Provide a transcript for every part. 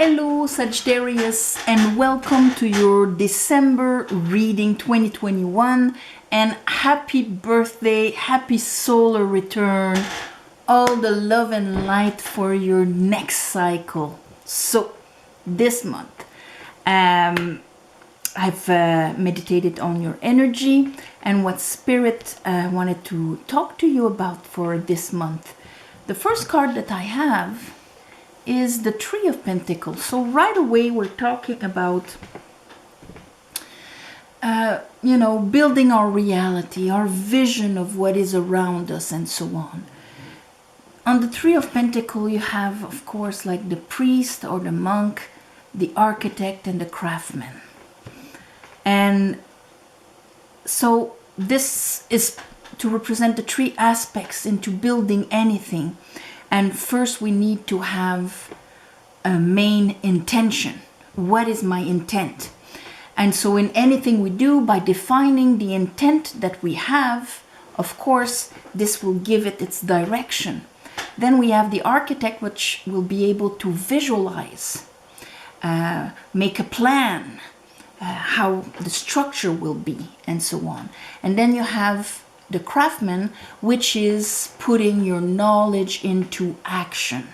Hello Sagittarius, and welcome to your December reading 2021, and happy birthday, happy solar return, all the love and light for your next cycle. So this month I've meditated on your energy and what spirit wanted to talk to you about for this month. The first card that I have is the Three of Pentacles. So right away we're talking about building our reality, our vision of what is around us, and so on. On the Three of Pentacles you have, of course, like the priest or the monk, the architect, and the craftsman. And so this is to represent the three aspects into building anything. And first we need to have a main intention. What is my intent? And so in anything we do, by defining the intent that we have, of course, this will give it its direction. Then we have the architect, which will be able to visualize, make a plan, how the structure will be, and so on. And then you have the craftsman, which is putting your knowledge into action.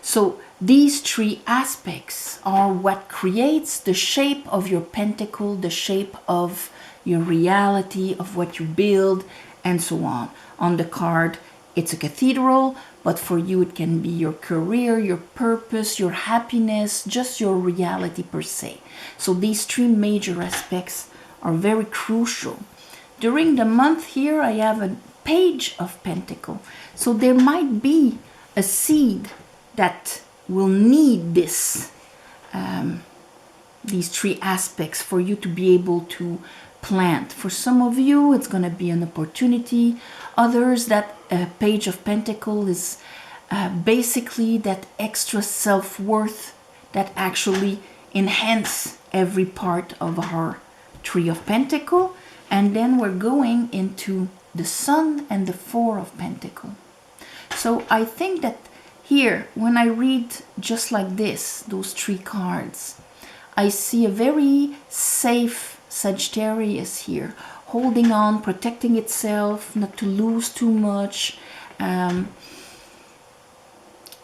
So these three aspects are what creates the shape of your pentacle, the shape of your reality, of what you build, and so on. On the card, it's a cathedral, but for you it can be your career, your purpose, your happiness, just your reality per se. So these three major aspects are very crucial. During the month here, I have a Page of Pentacles. So there might be a seed that will need this, these three aspects for you to be able to plant. For some of you, it's going to be an opportunity. Others, that Page of Pentacles is basically that extra self-worth that actually enhance every part of our Three of Pentacles. And then we're going into the Sun and the Four of Pentacles. So I think that here, when I read just like this, those three cards, I see a very safe Sagittarius here, holding on, protecting itself, not to lose too much.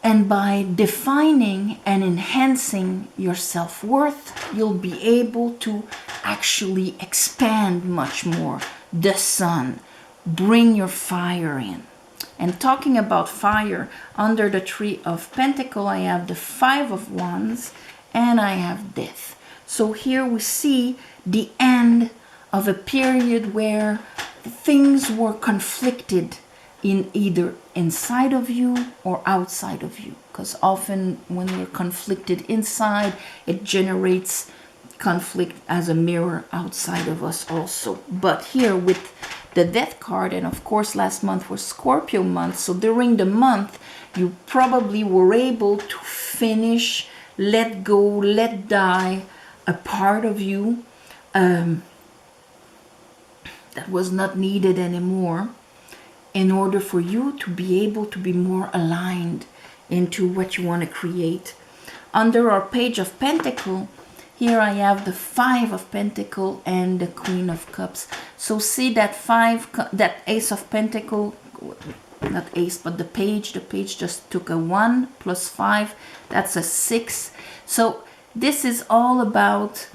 And by defining and enhancing your self-worth, you'll be able to actually expand much more. The Sun, bring your fire in. And talking about fire, under the Three of Pentacles, I have the Five of Wands and I have Death. So here we see the end of a period where things were conflicted in either inside of you or outside of you, because often when we're conflicted inside, it generates conflict as a mirror outside of us also. But here with the Death card, and of course last month was Scorpio month, so during the month you probably were able to finish, let go, let die a part of you that was not needed anymore, in order for you to be able to be more aligned into what you want to create. Under our Page of Pentacles, here I have the Five of Pentacles and the Queen of Cups. So see that that Ace of Pentacles, not Ace, but the Page just took a 1 plus 5, that's a 6. So this is all about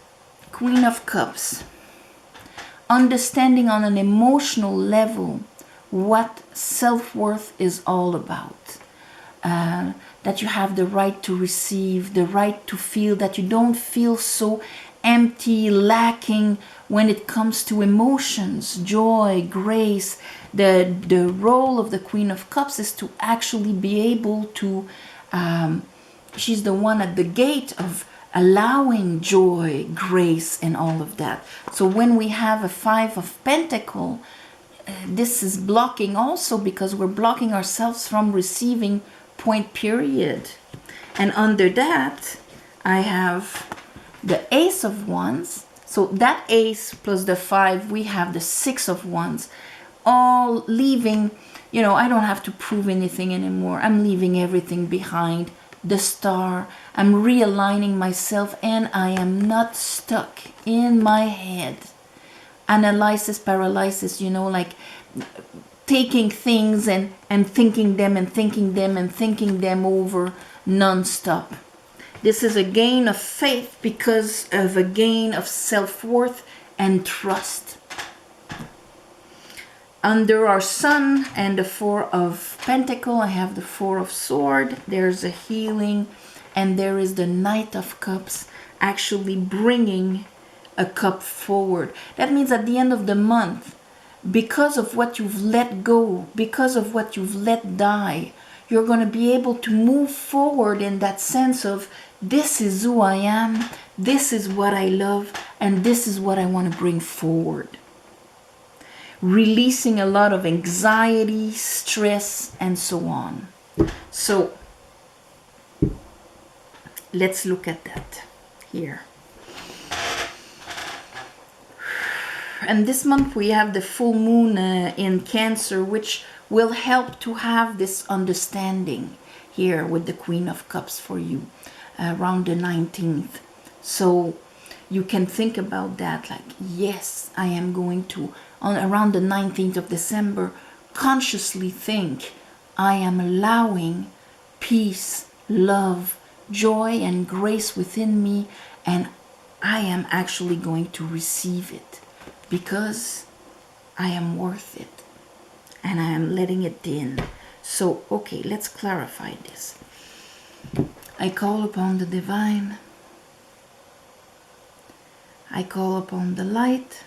Queen of Cups. Understanding on an emotional level what self-worth is all about. That you have the right to receive, the right to feel, that you don't feel so empty, lacking when it comes to emotions, joy, grace. The role of the Queen of Cups is to actually be able to, she's the one at the gate of allowing joy, grace, and all of that. So when we have a Five of Pentacles, this is blocking also, because we're blocking ourselves from receiving, point period. And under that I have the Ace of Wands. So that Ace plus the 5, we have the Six of Wands, all leaving, I don't have to prove anything anymore. I'm leaving everything behind. the star. I'm realigning myself, and I am not stuck in my head. Analysis paralysis, you know, like taking things and thinking them and thinking them and thinking them over non-stop. This is a gain of faith because of a gain of self-worth and trust. Under our sun and the Four of Pentacle, I have the Four of Sword. There's a healing, and there is the Knight of Cups, actually bringing a cup forward. That means at the end of the month, because of what you've let go, because of what you've let die, you're going to be able to move forward in that sense of, this is who I am, this is what I love, and this is what I want to bring forward. Releasing a lot of anxiety, stress, and so on. So let's look at that here. And this month we have the full moon in Cancer, which will help to have this understanding here with the Queen of Cups for you around the 19th. So you can think about that, like, yes, I am going to, on around the 19th of December, consciously think, I am allowing peace, love, joy, and grace within me, and I am actually going to receive it because I am worth it and I am letting it in. So, okay, let's clarify this. I call upon the divine. I call upon the light.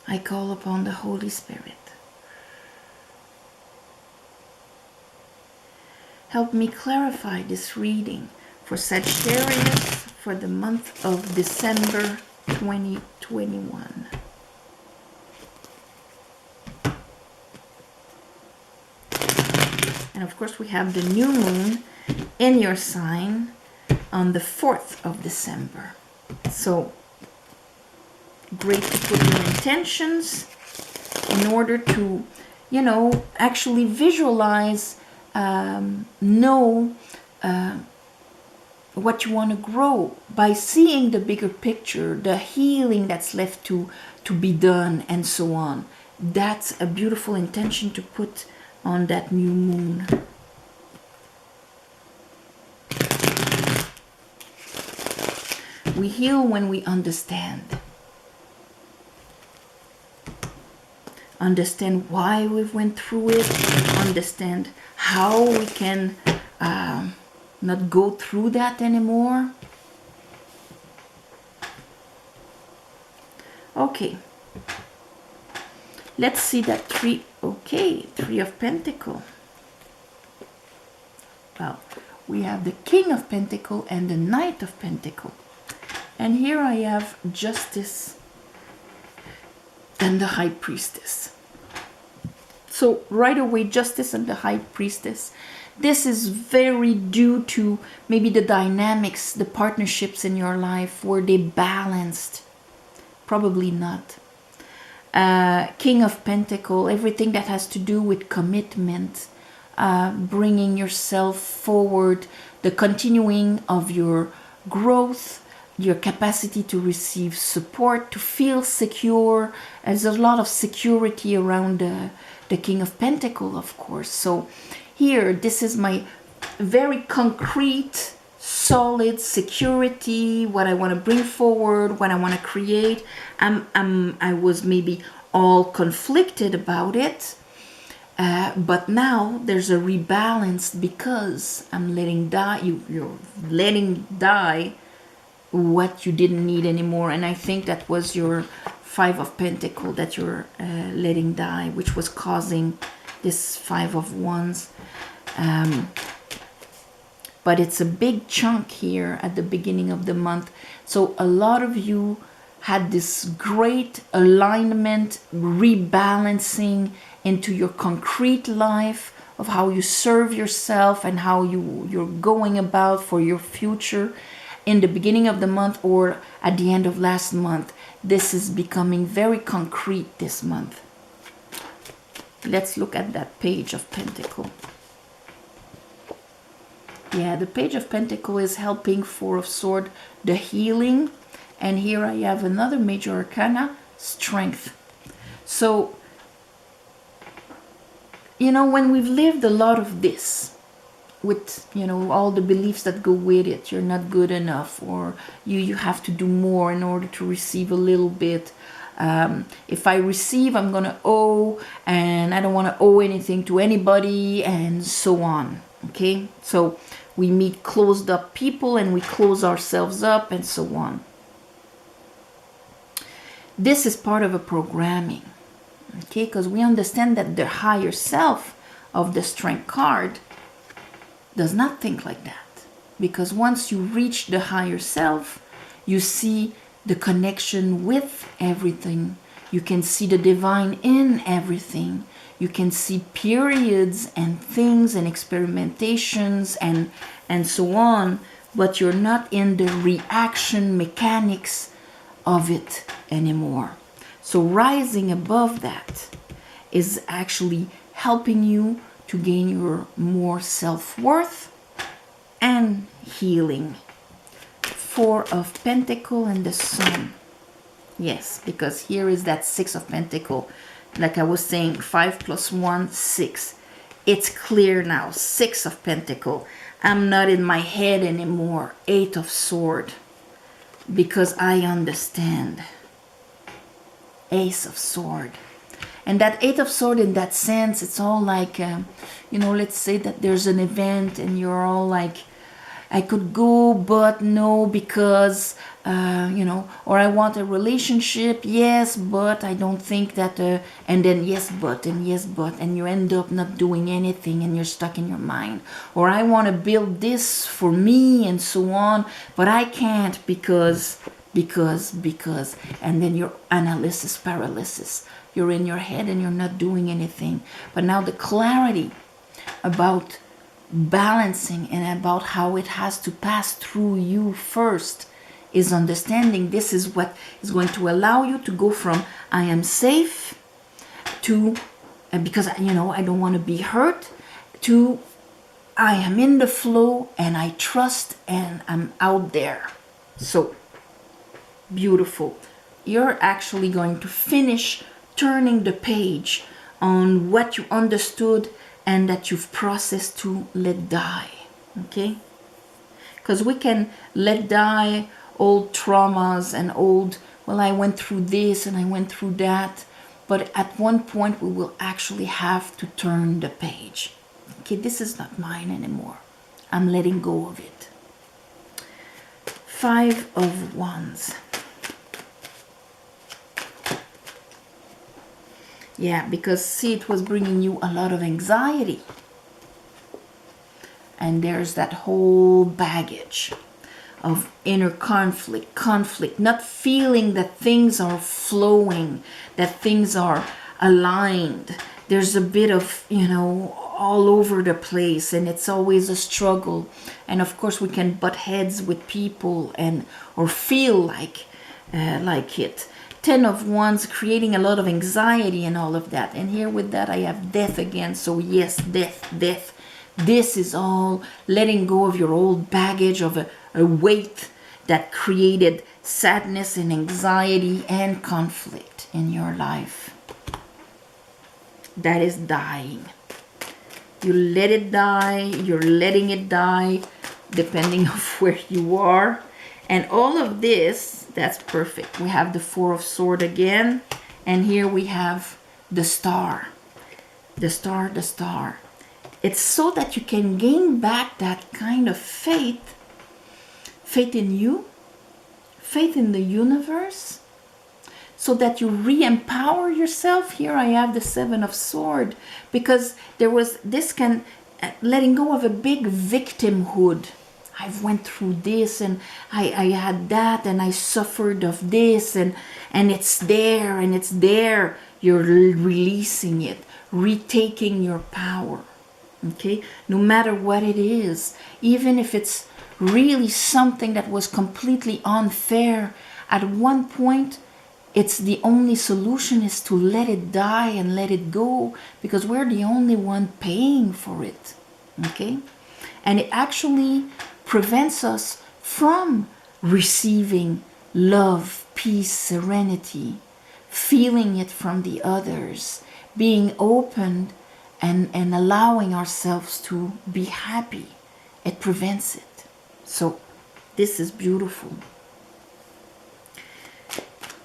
I call upon the Holy Spirit. Help me clarify this reading for Sagittarius for the month of December 2021. And of course we have the new moon in your sign on the 4th of December. So great to put your intentions in order to, you know, actually visualize, know what you want to grow by seeing the bigger picture, the healing that's left to be done, and so on. That's a beautiful intention to put on that new moon. We heal when we understand. Understand why we went through it. Understand how we can not go through that anymore. Okay. Let's see that three. Okay, Three of Pentacles. Well, we have the King of Pentacles and the Knight of Pentacles. And here I have Justice and the High Priestess. So right away, Justice and the High Priestess. This is very due to maybe the dynamics, the partnerships in your life. Were they balanced? Probably not. King of Pentacles, everything that has to do with commitment, bringing yourself forward, the continuing of your growth, your capacity to receive support, to feel secure. There's a lot of security around the King of Pentacles, of course. So here, this is my very concrete, solid security, what I want to bring forward, what I want to create. I was maybe all conflicted about it, but now there's a rebalance because I'm letting die. You're letting die what you didn't need anymore. And I think that was your Five of Pentacles that you're letting die, which was causing this Five of Wands. But it's a big chunk here at the beginning of the month. So a lot of you had this great alignment, rebalancing into your concrete life of how you serve yourself and how you're going about for your future. In the beginning of the month or at the end of last month, this is becoming very concrete this month. Let's look at that Page of Pentacles. Yeah, the Page of Pentacles is helping Four of Swords, the healing. And here I have another major arcana, strength. So, you know, when we've lived a lot of this, with, you know, all the beliefs that go with it, you're not good enough, or you have to do more in order to receive a little bit. If I receive, I'm going to owe, and I don't want to owe anything to anybody, and so on. Okay? So we meet closed up people and we close ourselves up, and so on. This is part of a programming. Okay? Because we understand that the higher self of the Strength card does not think like that. Because once you reach the higher self, you see the connection with everything. You can see the divine in everything. You can see periods and things and experimentations and so on, but you're not in the reaction mechanics of it anymore. So rising above that is actually helping you to gain your more self-worth and healing. Four of Pentacles and the Sun. Yes, because here is that Six of Pentacles. Like I was saying, 5 + 1, 6. It's clear now. Six of Pentacles. I'm not in my head anymore. Eight of Swords. Because I understand. Ace of Swords. And that Eight of Swords, in that sense, it's all like, you know, let's say that there's an event and you're all like, I could go, but no, because, you know, or I want a relationship, yes, but I don't think that, and then yes, but, and you end up not doing anything and you're stuck in your mind. Or I want to build this for me and so on, but I can't because, and then your analysis paralysis. You're in your head and you're not doing anything. But now the clarity about balancing and about how it has to pass through you first is understanding. This is what is going to allow you to go from I am safe to, because, you know, I don't want to be hurt, to I am in the flow and I trust and I'm out there. So beautiful. You're actually going to finish turning the page on what you understood and that you've processed to let die. Okay? Because we can let die old traumas and old, well, I went through this and I went through that. But at one point we will actually have to turn the page. Okay, this is not mine anymore. I'm letting go of it. Five of Wands. Yeah, because see, it was bringing you a lot of anxiety. And there's that whole baggage of inner conflict, not feeling that things are flowing, that things are aligned. There's a bit of, you know, all over the place, and it's always a struggle. And of course we can butt heads with people and or feel like it. 10 of Wands, creating a lot of anxiety and all of that. And here with that I have death again. So yes, death. This is all letting go of your old baggage, of a weight that created sadness and anxiety and conflict in your life. That is dying. You let it die, you're letting it die, depending on where you are. And all of this, that's perfect. We have the Four of Swords again. And here we have the Star. The Star. It's so that you can gain back that kind of faith. Faith in you. Faith in the universe. So that you re-empower yourself. Here I have the Seven of Swords. Because there was this letting go of a big victimhood. I've went through this and I had that and I suffered of this and it's there and it's there. You're releasing it, retaking your power. Okay? No matter what it is, even if it's really something that was completely unfair, at one point, it's the only solution is to let it die and let it go, because we're the only one paying for it. Okay? And it actually prevents us from receiving love, peace, serenity, feeling it from the others, being open and allowing ourselves to be happy. It prevents it. So this is beautiful.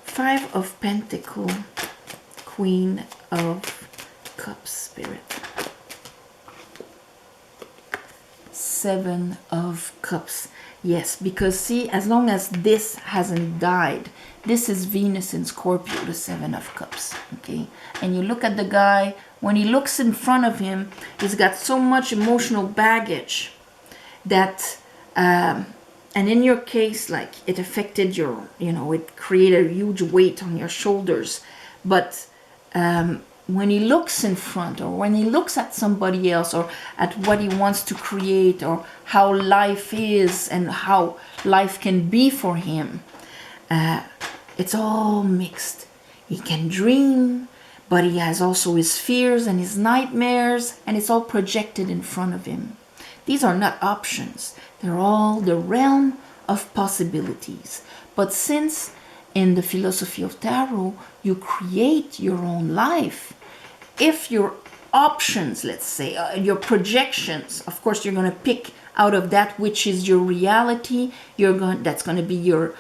5 of Pentacles, Queen of Cups, Spirit. 7 of Cups. Yes, because see, as long as this hasn't died, this is Venus in Scorpio, the 7 of Cups, okay? And you look at the guy, when he looks in front of him, he's got so much emotional baggage that, and in your case, like, it affected your, you know, it created a huge weight on your shoulders. But when he looks in front, or when he looks at somebody else, or at what he wants to create, or how life is and how life can be for him, it's all mixed. He can dream, but he has also his fears and his nightmares, and it's all projected in front of him. These are not options. They're all the realm of possibilities. But since in the philosophy of tarot, you create your own life, if your options, let's say, your projections, of course, you're going to pick out of that which is your reality. That's going to be your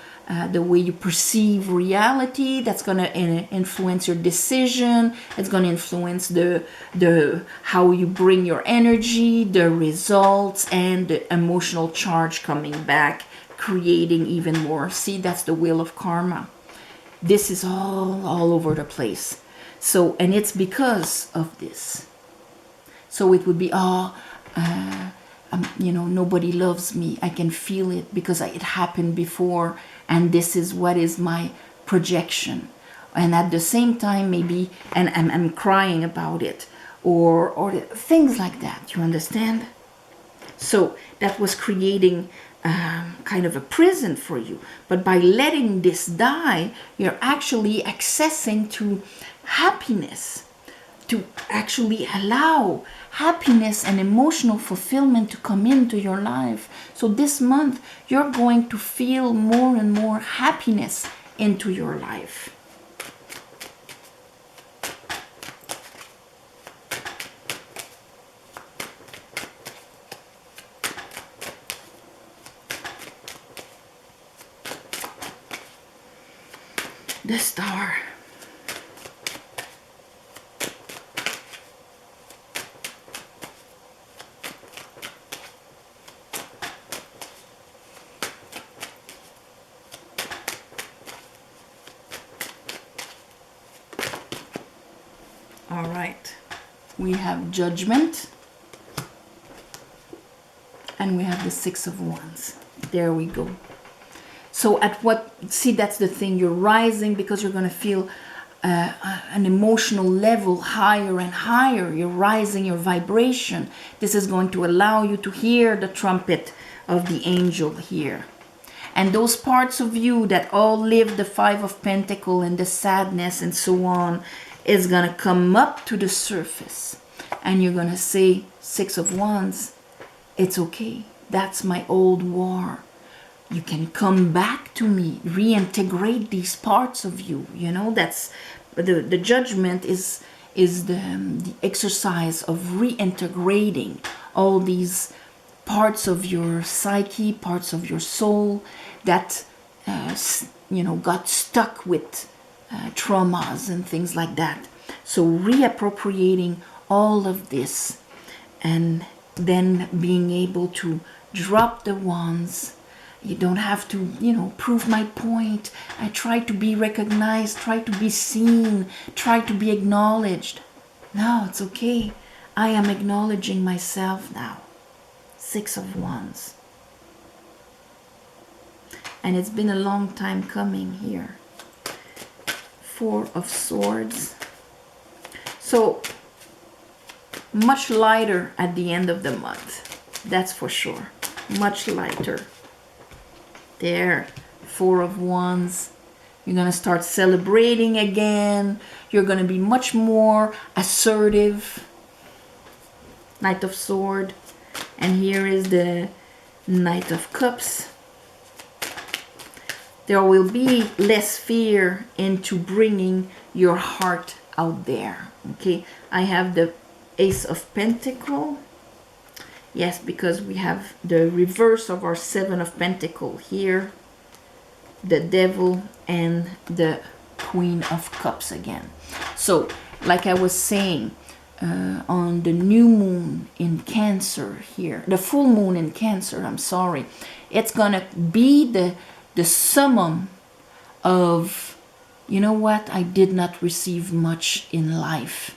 the way you perceive reality. That's going to influence your decision. It's going to influence the how you bring your energy, the results, and the emotional charge coming back, creating even more. See, that's the wheel of karma. This is all over the place. So, and it's because of this. So it would be, you know, nobody loves me. I can feel it because it happened before, and this is what is my projection. And at the same time, maybe, and I'm crying about it, or things like that. You understand? So that was creating kind of a prison for you. But by letting this die, you're actually accessing to happiness, to actually allow happiness and emotional fulfillment to come into your life. So this month, you're going to feel more and more happiness into your life. The Star. All right, we have Judgment, and we have the 6 of Wands. There we go. So at what, see, that's the thing, you're rising because you're going to feel an emotional level higher and higher. You're rising your vibration. This is going to allow you to hear the trumpet of the angel here. And those parts of you that all live the 5 of Pentacles and the sadness and so on is going to come up to the surface. And you're going to say, 6 of Wands, it's okay. That's my old war. You can come back to me, reintegrate these parts of you. You know, that's the judgment is the exercise of reintegrating all these parts of your psyche, parts of your soul that you know, got stuck with traumas and things like that. So reappropriating all of this, and then being able to drop the wands. You don't have to, you know, prove my point. I try to be recognized, try to be seen, try to be acknowledged. No, it's okay. I am acknowledging myself now. 6 of Wands. And it's been a long time coming here. 4 of Swords. So, much lighter at the end of the month. That's for sure. Much lighter. There, 4 of Wands. You're going to start celebrating again. You're going to be much more assertive. Knight of Sword. And here is the Knight of Cups. There will be less fear into bringing your heart out there. Okay, I have the Ace of Pentacles. Yes, because we have the reverse of our Seven of Pentacles here. The Devil and the Queen of Cups again. So, like I was saying, on the new moon in Cancer here, the full moon in Cancer, I'm sorry, it's gonna be the summon of, you know what, I did not receive much in life.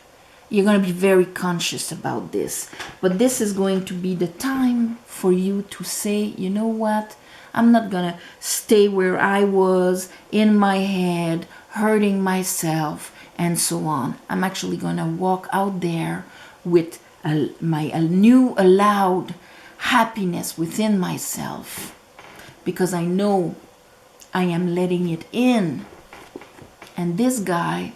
You're going to be very conscious about this. But this is going to be the time for you to say, you know what, I'm not going to stay where I was in my head, hurting myself, and so on. I'm actually going to walk out there with a new allowed happiness within myself, because I know I am letting it in. And this guy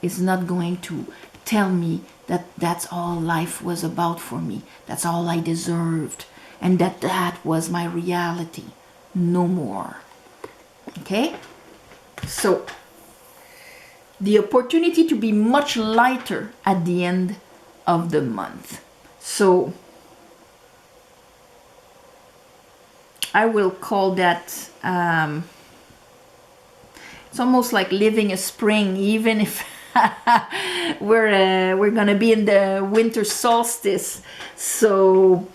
is not going to tell me that that's all life was about for me. That's all I deserved. And that was my reality. No more. Okay? So, the opportunity to be much lighter at the end of the month. So, I will call that... it's almost like living a spring, even if we're gonna be in the winter solstice. So,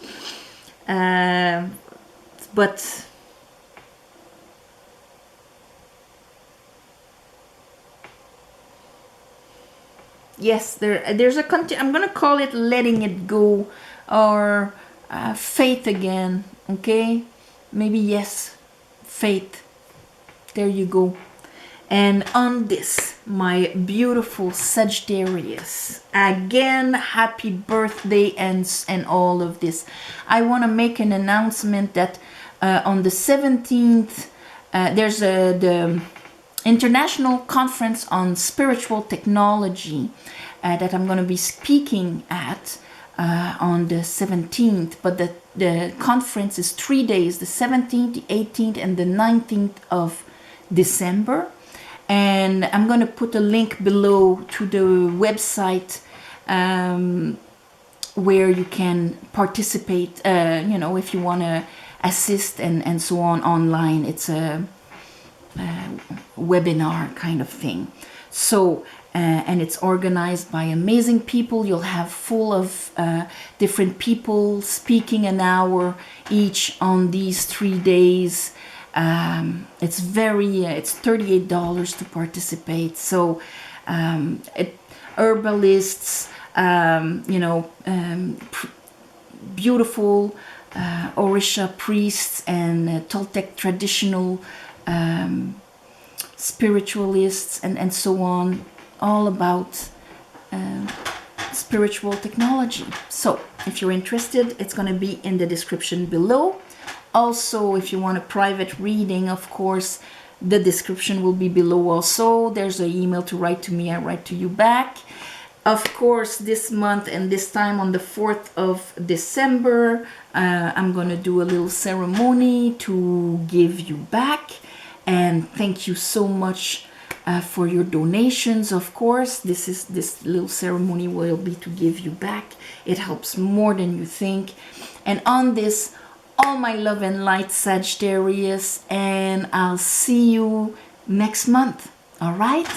but yes, there's a I'm gonna call it letting it go, or faith again. Okay, maybe yes, faith. There you go. And on this, my beautiful Sagittarius, again, happy birthday and all of this. I want to make an announcement that on the 17th, there's the International Conference on Spiritual Technology that I'm going to be speaking at on the 17th. But the conference is 3 days, the 17th, the 18th, and the 19th of December. And I'm going to put a link below to the website where you can participate, you know, if you want to assist and so on online. It's a webinar kind of thing. So, and it's organized by amazing people. You'll have full of different people speaking an hour each on these 3 days. It's $38 to participate. So, herbalists, you know, beautiful Orisha priests and Toltec traditional spiritualists and so on, all about spiritual technology. So, if you're interested, it's going to be in the description below. Also, if you want a private reading, of course, the description will be below also. There's an email to write to me. I write to you back. Of course, this month and this time on the 4th of December, I'm going to do a little ceremony to give you back. And thank you so much for your donations, of course. This little ceremony will be to give you back. It helps more than you think. And on this, all my love and light, Sagittarius, and I'll see you next month. All right?